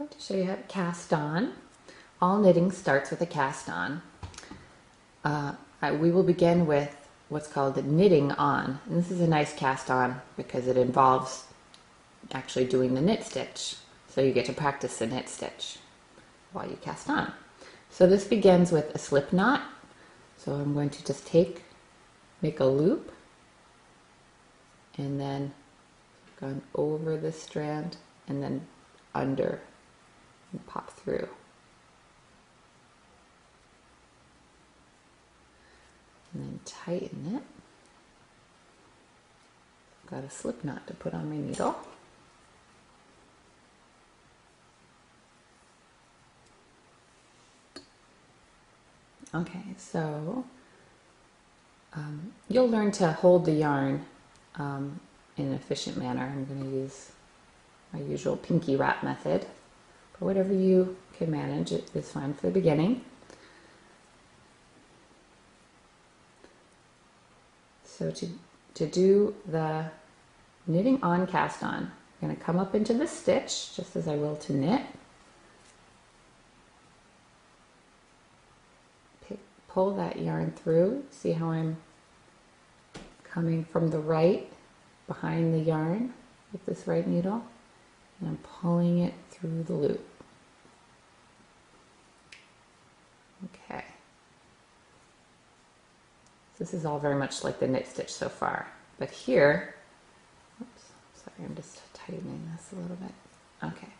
I'm going to show you how to cast on. All knitting starts with a cast on. We will begin with what's called the knitting on. And this is a nice cast on because it involves actually doing the knit stitch. So you get to practice the knit stitch while you cast on. So this begins with a slip knot. So I'm going to just make a loop and then go over this strand and then under and pop through. And then tighten it. I've got a slip knot to put on my needle. Okay, so you'll learn to hold the yarn in an efficient manner. I'm going to use my usual pinky wrap method, but whatever you can manage it is fine for the beginning. So to do the knitting on cast on, I'm going to come up into the stitch just as I will to knit. Pull that yarn through. See how I'm coming from the right behind the yarn with this right needle, and I'm pulling it through the loop. Okay. This is all very much like the knit stitch so far, but here, oops, sorry, I'm just tightening this a little bit. Okay,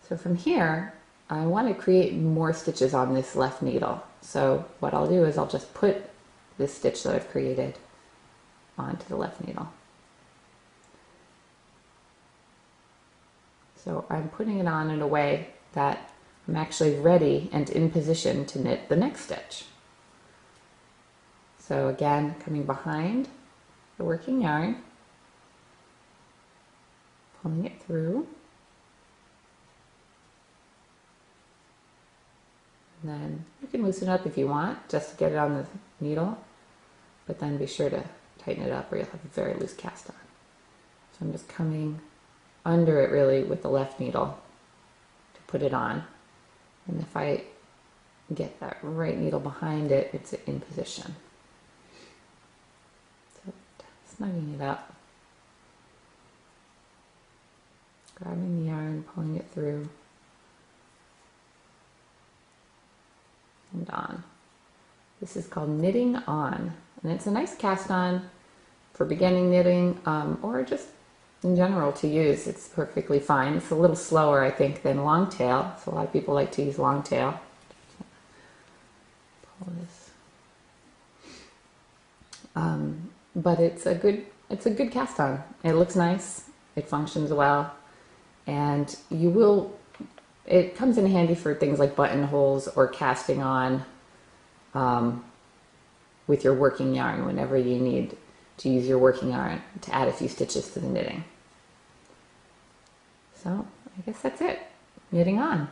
so from here, I want to create more stitches on this left needle. So what I'll do is I'll just put this stitch that I've created onto the left needle. So I'm putting it on in a way that I'm actually ready and in position to knit the next stitch. So again, coming behind the working yarn, pulling it through, and then you can loosen it up if you want, just to get it on the needle, but then be sure to tighten it up or you'll have a very loose cast on. So I'm just coming under it really with the left needle to put it on. And if I get that right needle behind it, it's in position. So snugging it up, grabbing the yarn, pulling it through, and on. This is called knitting on, and it's a nice cast on for beginning knitting or just in general to use. It's perfectly fine. It's a little slower, I think, than long tail, so a lot of people like to use long tail. Pull this. But it's a good cast on. It looks nice, it functions well, and it comes in handy for things like buttonholes or casting on with your working yarn whenever you need to use your working yarn to add a few stitches to the knitting. So I guess that's it. Knitting on.